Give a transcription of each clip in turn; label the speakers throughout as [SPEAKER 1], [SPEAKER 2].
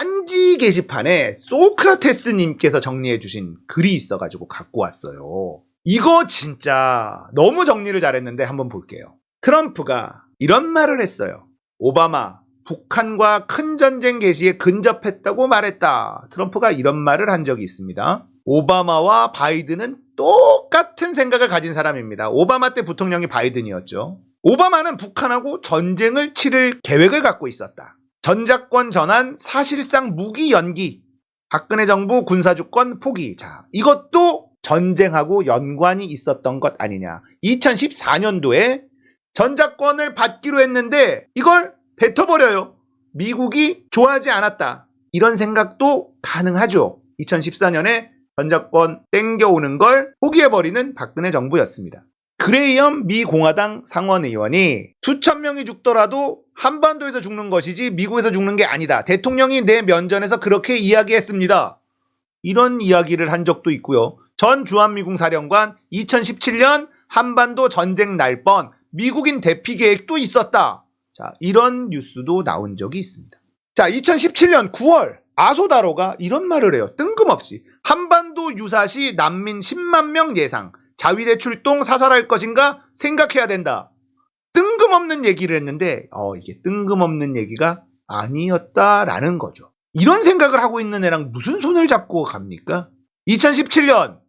[SPEAKER 1] 딴지 게시판에 소크라테스님께서 정리해 주신 글이 있어가지고 갖고 왔어요. 이거 진짜 너무 정리를 잘했는데 한번 볼게요. 트럼프가 이런 말을 했어요. 오바마, 북한과 큰 전쟁 개시에 근접했다고 말했다. 트럼프가 이런 말을 한 적이 있습니다. 오바마와 바이든은 똑같은 생각을 가진 사람입니다. 오바마 때 부통령이 바이든이었죠. 오바마는 북한하고 전쟁을 치를 계획을 갖고 있었다. 전작권 전환, 사실상 무기 연기, 박근혜 정부 군사주권 포기. 자, 이것도 전쟁하고 연관이 있었던 것 아니냐. 2014년도에 전작권을 받기로 했는데 이걸 뱉어버려요. 미국이 좋아하지 않았다. 이런 생각도 가능하죠. 2014년에 전작권 땡겨오는 걸 포기해버리는 박근혜 정부였습니다. 그레이엄 미 공화당 상원의원이 수천 명이 죽더라도 한반도에서 죽는 것이지 미국에서 죽는 게 아니다. 대통령이 내 면전에서 그렇게 이야기했습니다. 이런 이야기를 한 적도 있고요. 전 주한미군 사령관 2017년 한반도 전쟁 날 뻔 미국인 대피 계획도 있었다. 자, 이런 뉴스도 나온 적이 있습니다. 자, 2017년 9월 아소다로가 이런 말을 해요. 뜬금없이 한반도 유사시 난민 10만 명 예상. 자위대 출동 사살할 것인가 생각해야 된다. 뜬금없는 얘기를 했는데 이게 뜬금없는 얘기가 아니었다라는 거죠. 이런 생각을 하고 있는 애랑 무슨 손을 잡고 갑니까? 2017년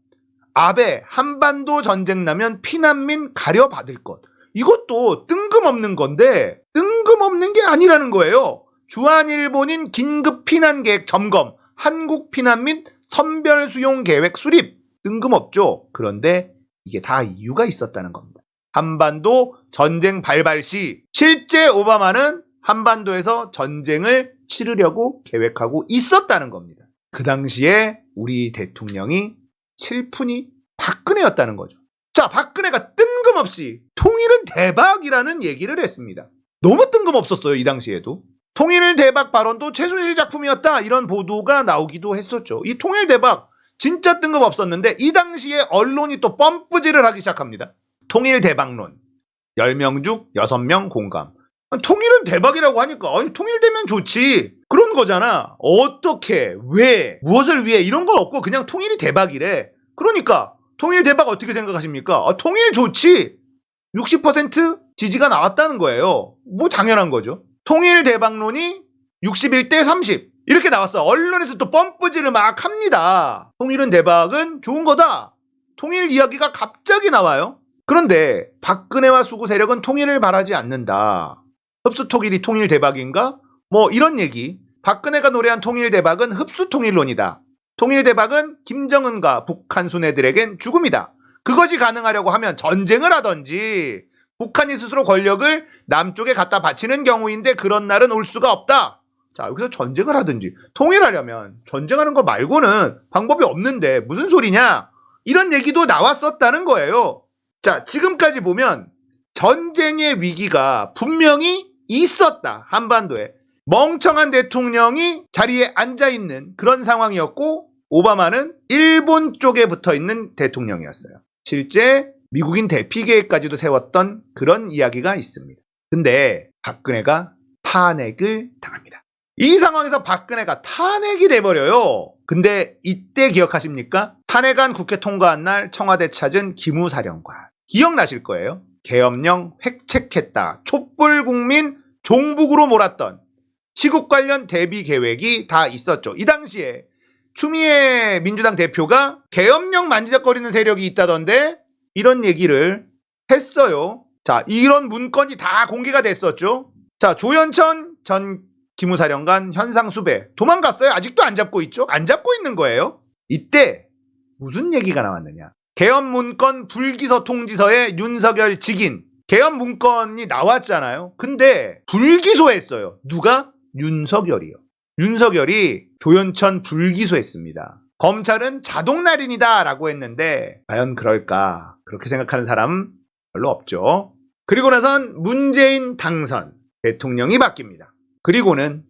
[SPEAKER 1] 아베 한반도 전쟁 나면 피난민 가려받을 것. 이것도 뜬금없는 건데 뜬금없는 게 아니라는 거예요. 주한일본인 긴급 피난 계획 점검, 한국 피난민 선별 수용 계획 수립. 뜬금없죠. 그런데 이게 다 이유가 있었다는 겁니다. 한반도 전쟁 발발 시 실제 오바마는 한반도에서 전쟁을 치르려고 계획하고 있었다는 겁니다. 그 당시에 우리 대통령이 칠푼이 박근혜였다는 거죠. 자, 박근혜가 뜬금없이 통일은 대박이라는 얘기를 했습니다. 너무 뜬금없었어요. 이 당시에도. 통일 대박 발언도 최순실 작품이었다. 이런 보도가 나오기도 했었죠. 이 통일 대박 진짜 뜬금없었는데 이 당시에 언론이 또 펌프질을 하기 시작합니다. 통일 대박론. 10명 중 6명 공감. 통일은 대박이라고 하니까 통일되면 좋지. 그런 거잖아. 어떻게, 왜, 무엇을 위해 이런 건 없고 그냥 통일이 대박이래. 그러니까 통일 대박 어떻게 생각하십니까? 통일 좋지. 60% 지지가 나왔다는 거예요. 뭐 당연한 거죠. 통일 대박론이 61대 30 이렇게 나왔어. 언론에서 또 펌프질을 막 합니다. 통일은 대박은 좋은 거다. 통일 이야기가 갑자기 나와요. 그런데 박근혜와 수구 세력은 통일을 바라지 않는다. 흡수통일이 통일 대박인가? 뭐 이런 얘기. 박근혜가 노래한 통일 대박은 흡수통일론이다. 통일 대박은 김정은과 북한 순애들에겐 죽음이다. 그것이 가능하려고 하면 전쟁을 하던지 북한이 스스로 권력을 남쪽에 갖다 바치는 경우인데 그런 날은 올 수가 없다. 자, 여기서 전쟁을 하든지 통일하려면 전쟁하는 거 말고는 방법이 없는데 무슨 소리냐? 이런 얘기도 나왔었다는 거예요. 자, 지금까지 보면 전쟁의 위기가 분명히 있었다. 한반도에. 멍청한 대통령이 자리에 앉아있는 그런 상황이었고 오바마는 일본 쪽에 붙어있는 대통령이었어요. 실제 미국인 대피 계획까지도 세웠던 그런 이야기가 있습니다. 근데 박근혜가 탄핵을 당합니다. 이 상황에서 박근혜가 탄핵이 돼버려요. 근데 이때 기억하십니까? 탄핵안 국회 통과한 날 청와대 찾은 기무사령관. 기억나실 거예요. 계엄령 획책했다. 촛불국민 종북으로 몰았던 시국 관련 대비 계획이 다 있었죠. 이 당시에 추미애 민주당 대표가 계엄령 만지작거리는 세력이 있다던데 이런 얘기를 했어요. 자, 이런 문건이 다 공개가 됐었죠. 자, 조현천 전 기무사령관 현상 수배 도망갔어요. 아직도 안 잡고 있죠. 안 잡고 있는 거예요. 이때 무슨 얘기가 나왔느냐. 계엄 문건 불기소 통지서에 윤석열 직인 계엄 문건이 나왔잖아요. 근데 불기소했어요. 누가? 윤석열이요. 윤석열이 조현천 불기소했습니다. 검찰은 자동날인이다 라고 했는데 과연 그럴까? 그렇게 생각하는 사람 별로 없죠. 그리고 나선 문재인 당선, 대통령이 바뀝니다. 그리고는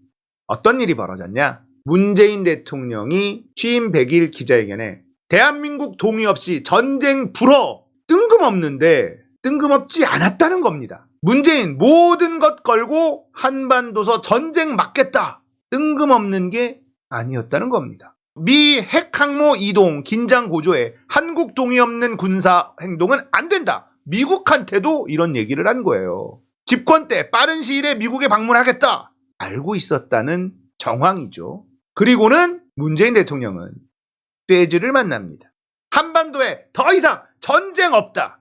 [SPEAKER 1] 어떤 일이 벌어졌냐? 문재인 대통령이 취임 100일 기자회견에 대한민국 동의 없이 전쟁 불어! 뜬금없는데 뜬금없지 않았다는 겁니다. 문재인 모든 것 걸고 한반도서 전쟁 막겠다. 뜬금없는 게 아니었다는 겁니다. 미 핵항모 이동 긴장 고조에 한국 동의 없는 군사 행동은 안 된다. 미국한테도 이런 얘기를 한 거예요. 집권 때 빠른 시일에 미국에 방문하겠다. 알고 있었다는 정황이죠. 그리고는 문재인 대통령은 떼즈를 만납니다. 한반도에 더 이상 전쟁 없다.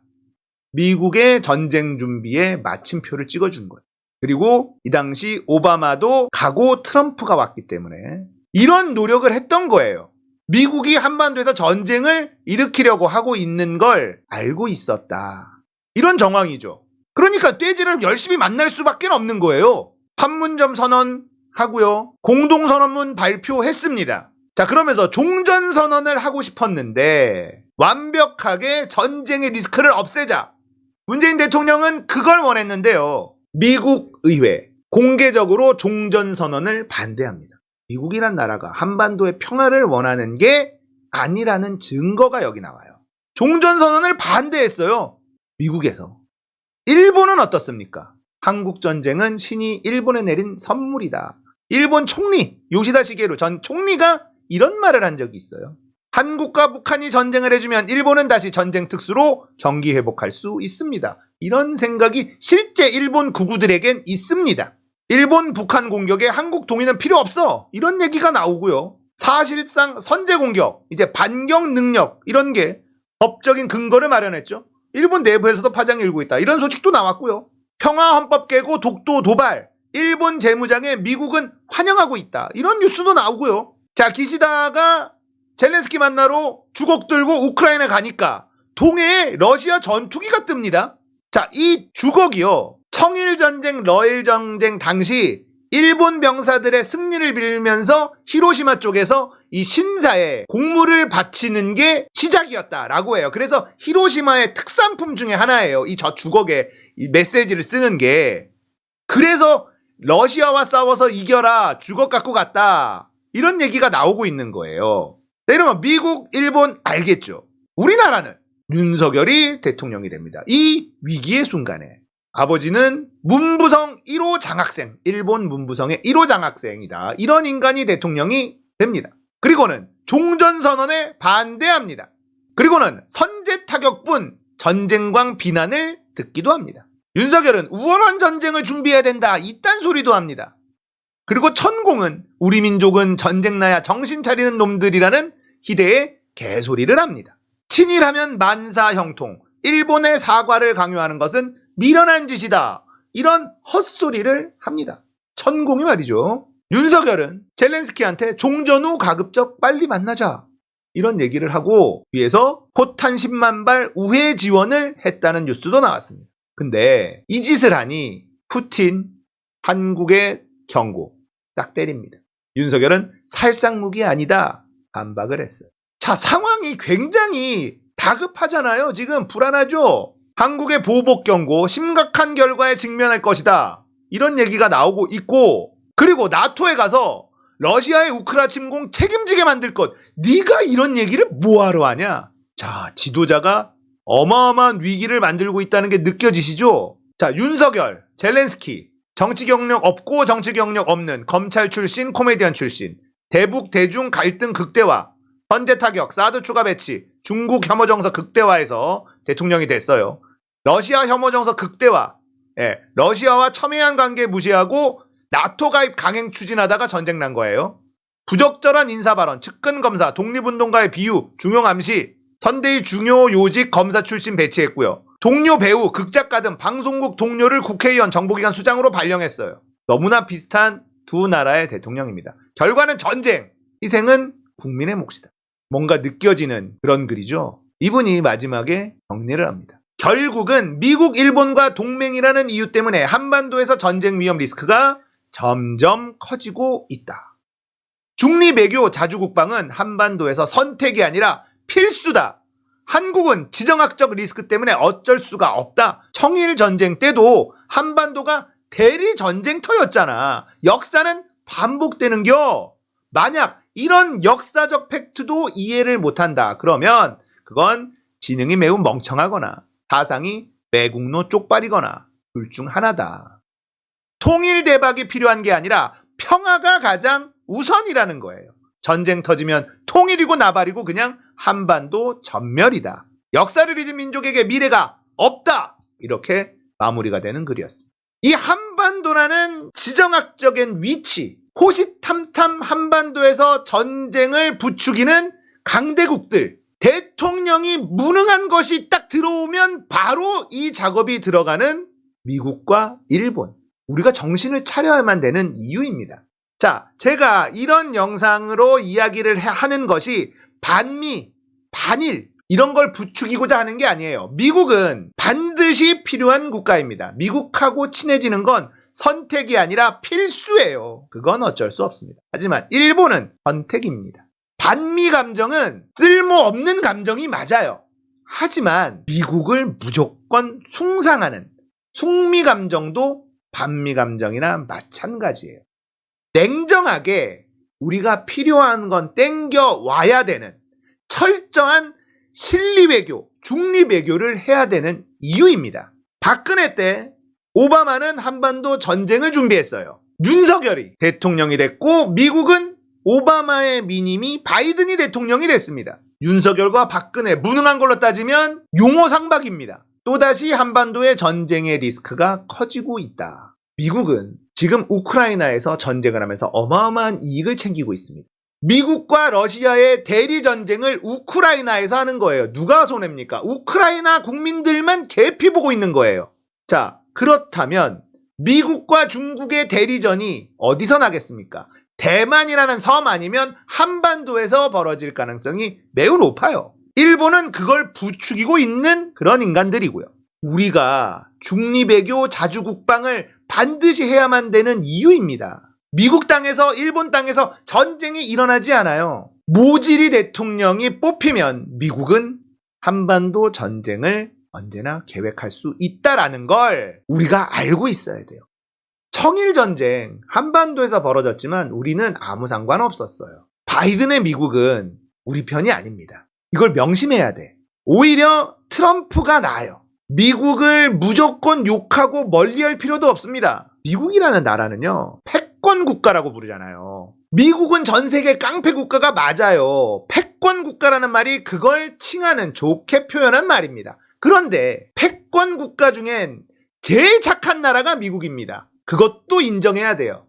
[SPEAKER 1] 미국의 전쟁 준비에 마침표를 찍어준 거예요. 그리고 이 당시 오바마도 가고 트럼프가 왔기 때문에 이런 노력을 했던 거예요. 미국이 한반도에서 전쟁을 일으키려고 하고 있는 걸 알고 있었다. 이런 정황이죠. 그러니까 떼지를 열심히 만날 수밖에 없는 거예요. 판문점 선언하고요. 공동선언문 발표했습니다. 자, 그러면서 종전선언을 하고 싶었는데 완벽하게 전쟁의 리스크를 없애자. 문재인 대통령은 그걸 원했는데요. 미국 의회 공개적으로 종전선언을 반대합니다. 미국이란 나라가 한반도의 평화를 원하는 게 아니라는 증거가 여기 나와요. 종전선언을 반대했어요. 미국에서. 일본은 어떻습니까? 한국전쟁은 신이 일본에 내린 선물이다. 일본 총리 요시다 시게루 전 총리가 이런 말을 한 적이 있어요. 한국과 북한이 전쟁을 해주면 일본은 다시 전쟁 특수로 경기 회복할 수 있습니다. 이런 생각이 실제 일본 구구들에겐 있습니다. 일본 북한 공격에 한국 동의는 필요 없어. 이런 얘기가 나오고요. 사실상 선제 공격, 이제 반격 능력 이런 게 법적인 근거를 마련했죠. 일본 내부에서도 파장이 일고 있다. 이런 소식도 나왔고요. 평화 헌법 깨고 독도 도발, 일본 재무장에 미국은 환영하고 있다. 이런 뉴스도 나오고요. 자, 기시다가 젤렌스키 만나러 주걱 들고 우크라이나 가니까 동해에 러시아 전투기가 뜹니다. 자, 이 주걱이요. 청일전쟁, 러일전쟁 당시 일본 병사들의 승리를 빌면서 히로시마 쪽에서 이 신사에 공물을 바치는 게 시작이었다라고 해요. 그래서 히로시마의 특산품 중에 하나예요. 이 저 주걱에 이 메시지를 쓰는 게. 그래서 러시아와 싸워서 이겨라. 주걱 갖고 갔다. 이런 얘기가 나오고 있는 거예요. 자, 이러면 미국, 일본 알겠죠. 우리나라는 윤석열이 대통령이 됩니다. 이 위기의 순간에 아버지는 문부성 1호 장학생, 일본 문부성의 1호 장학생이다. 이런 인간이 대통령이 됩니다. 그리고는 종전선언에 반대합니다. 그리고는 선제 타격뿐 전쟁광 비난을 듣기도 합니다. 윤석열은 우월한 전쟁을 준비해야 된다. 이딴 소리도 합니다. 그리고 천공은 우리 민족은 전쟁 나야 정신 차리는 놈들이라는 희대의 개소리를 합니다. 친일하면 만사형통, 일본의 사과를 강요하는 것은 미련한 짓이다. 이런 헛소리를 합니다. 천공이 말이죠. 윤석열은 젤렌스키한테 종전 후 가급적 빨리 만나자. 이런 얘기를 하고 위에서 포탄 10만 발 우회 지원을 했다는 뉴스도 나왔습니다. 근데 이 짓을 하니 푸틴 한국의 경고 딱 때립니다. 윤석열은 살상무기 아니다. 반박을 했어요. 자, 상황이 굉장히 다급하잖아요. 지금 불안하죠. 한국의 보복 경고 심각한 결과에 직면할 것이다. 이런 얘기가 나오고 있고, 그리고 나토에 가서 러시아의 우크라 침공 책임지게 만들 것. 네가 이런 얘기를 뭐하러 하냐. 자, 지도자가 어마어마한 위기를 만들고 있다는 게 느껴지시죠? 자, 윤석열, 젤렌스키 정치 경력 없고 정치 경력 없는 검찰 출신, 코미디언 출신, 대북 대중 갈등 극대화, 선제 타격, 사드 추가 배치, 중국 혐오 정서 극대화해서 대통령이 됐어요. 러시아 혐오 정서 극대화, 러시아와 첨예한 관계 무시하고 나토 가입 강행 추진하다가 전쟁 난 거예요. 부적절한 인사 발언, 측근 검사, 독립운동가의 비유, 중용 암시, 선대위 중요 요직 검사 출신 배치했고요. 동료 배우, 극작가 등 방송국 동료를 국회의원 정보기관 수장으로 발령했어요. 너무나 비슷한 두 나라의 대통령입니다. 결과는 전쟁, 희생은 국민의 몫이다. 뭔가 느껴지는 그런 글이죠. 이분이 마지막에 정리를 합니다. 결국은 미국, 일본과 동맹이라는 이유 때문에 한반도에서 전쟁 위험 리스크가 점점 커지고 있다. 중리외교 자주국방은 한반도에서 선택이 아니라 필수다. 한국은 지정학적 리스크 때문에 어쩔 수가 없다. 청일전쟁 때도 한반도가 대리전쟁터였잖아. 역사는 반복되는겨. 만약 이런 역사적 팩트도 이해를 못한다. 그러면 그건 지능이 매우 멍청하거나 사상이 매국노 쪽발이거나 둘 중 하나다. 통일 대박이 필요한 게 아니라 평화가 가장 우선이라는 거예요. 전쟁 터지면 통일이고 나발이고 그냥 한반도 전멸이다. 역사를 잊은 민족에게 미래가 없다. 이렇게 마무리가 되는 글이었습니다. 이 한반도라는 지정학적인 위치, 호시탐탐 한반도에서 전쟁을 부추기는 강대국들, 대통령이 무능한 것이 딱 들어오면 바로 이 작업이 들어가는 미국과 일본. 우리가 정신을 차려야만 되는 이유입니다. 자, 제가 이런 영상으로 이야기를 하는 것이 반미, 반일 이런 걸 부추기고자 하는 게 아니에요. 미국은 반드시 필요한 국가입니다. 미국하고 친해지는 건 선택이 아니라 필수예요. 그건 어쩔 수 없습니다. 하지만 일본은 선택입니다. 반미 감정은 쓸모없는 감정이 맞아요. 하지만 미국을 무조건 숭상하는 숭미 감정도 반미 감정이나 마찬가지예요. 냉정하게 우리가 필요한 건 땡겨 와야 되는 철저한 실리외교, 중립외교를 해야 되는 이유입니다. 박근혜 때 오바마는 한반도 전쟁을 준비했어요. 윤석열이 대통령이 됐고 미국은 오바마의 미님이 바이든이 대통령이 됐습니다. 윤석열과 박근혜 무능한 걸로 따지면 용어상박입니다. 또다시 한반도의 전쟁의 리스크가 커지고 있다. 미국은 지금 우크라이나에서 전쟁을 하면서 어마어마한 이익을 챙기고 있습니다. 미국과 러시아의 대리전쟁을 우크라이나에서 하는 거예요. 누가 손해입니까? 우크라이나 국민들만 개피 보고 있는 거예요. 자, 그렇다면 미국과 중국의 대리전이 어디서 나겠습니까? 대만이라는 섬 아니면 한반도에서 벌어질 가능성이 매우 높아요. 일본은 그걸 부추기고 있는 그런 인간들이고요. 우리가 중립외교 자주국방을 반드시 해야만 되는 이유입니다. 미국 땅에서 일본 땅에서 전쟁이 일어나지 않아요. 모지리 대통령이 뽑히면 미국은 한반도 전쟁을 언제나 계획할 수 있다라는 걸 우리가 알고 있어야 돼요. 청일전쟁 한반도에서 벌어졌지만 우리는 아무 상관없었어요. 바이든의 미국은 우리 편이 아닙니다. 이걸 명심해야 돼. 오히려 트럼프가 나아요. 미국을 무조건 욕하고 멀리할 필요도 없습니다. 미국이라는 나라는요, 패권 국가라고 부르잖아요. 미국은 전 세계 깡패 국가가 맞아요. 패권 국가라는 말이 그걸 칭하는, 좋게 표현한 말입니다. 그런데 패권 국가 중엔 제일 착한 나라가 미국입니다. 그것도 인정해야 돼요.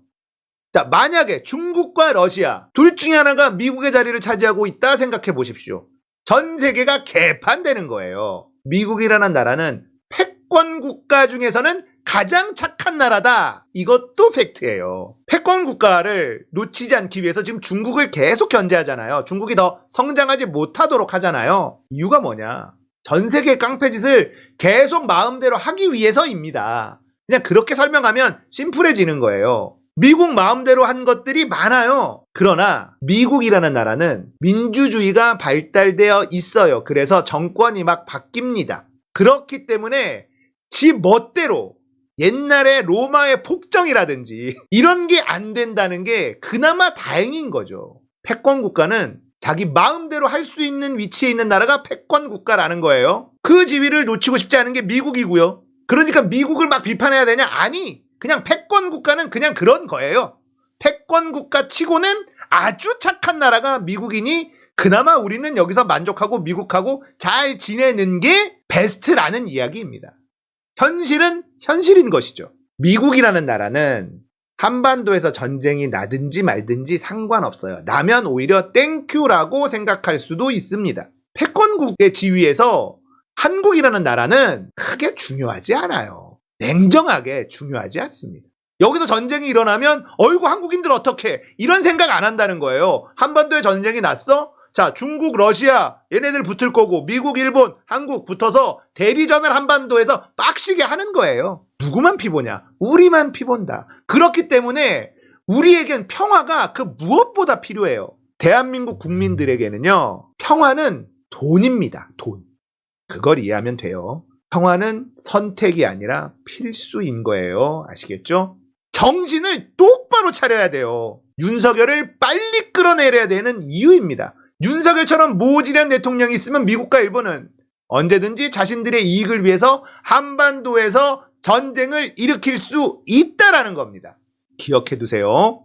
[SPEAKER 1] 자, 만약에 중국과 러시아 둘 중에 하나가 미국의 자리를 차지하고 있다 생각해 보십시오. 전 세계가 개판되는 거예요. 미국이라는 나라는 패권 국가 중에서는 가장 착한 나라다. 이것도 팩트예요. 패권 국가를 놓치지 않기 위해서 지금 중국을 계속 견제하잖아요. 중국이 더 성장하지 못하도록 하잖아요. 이유가 뭐냐? 전 세계 깡패짓을 계속 마음대로 하기 위해서입니다. 그냥 그렇게 설명하면 심플해지는 거예요. 미국 마음대로 한 것들이 많아요. 그러나 미국이라는 나라는 민주주의가 발달되어 있어요. 그래서 정권이 막 바뀝니다. 그렇기 때문에 지 멋대로 옛날에 로마의 폭정이라든지 이런 게 안 된다는 게 그나마 다행인 거죠. 패권 국가는 자기 마음대로 할 수 있는 위치에 있는 나라가 패권 국가라는 거예요. 그 지위를 놓치고 싶지 않은 게 미국이고요. 그러니까 미국을 막 비판해야 되냐? 아니, 그냥 패권 국가는 그냥 그런 거예요. 패권 국가 치고는 아주 착한 나라가 미국이니 그나마 우리는 여기서 만족하고 미국하고 잘 지내는 게 베스트라는 이야기입니다. 현실은 현실인 것이죠. 미국이라는 나라는 한반도에서 전쟁이 나든지 말든지 상관없어요. 나면 오히려 땡큐라고 생각할 수도 있습니다. 패권국의 지위에서 한국이라는 나라는 크게 중요하지 않아요. 냉정하게 중요하지 않습니다. 여기서 전쟁이 일어나면 어이구 한국인들 어떡해 이런 생각 안 한다는 거예요. 한반도에 전쟁이 났어? 자, 중국, 러시아 얘네들 붙을 거고 미국, 일본, 한국 붙어서 대리전을 한반도에서 빡시게 하는 거예요. 누구만 피보냐? 우리만 피본다. 그렇기 때문에 우리에겐 평화가 그 무엇보다 필요해요. 대한민국 국민들에게는요. 평화는 돈입니다. 돈. 그걸 이해하면 돼요. 평화는 선택이 아니라 필수인 거예요. 아시겠죠? 정신을 똑바로 차려야 돼요. 윤석열을 빨리 끌어내려야 되는 이유입니다. 윤석열처럼 모질한 대통령이 있으면 미국과 일본은 언제든지 자신들의 이익을 위해서 한반도에서 전쟁을 일으킬 수 있다라는 겁니다. 기억해 두세요.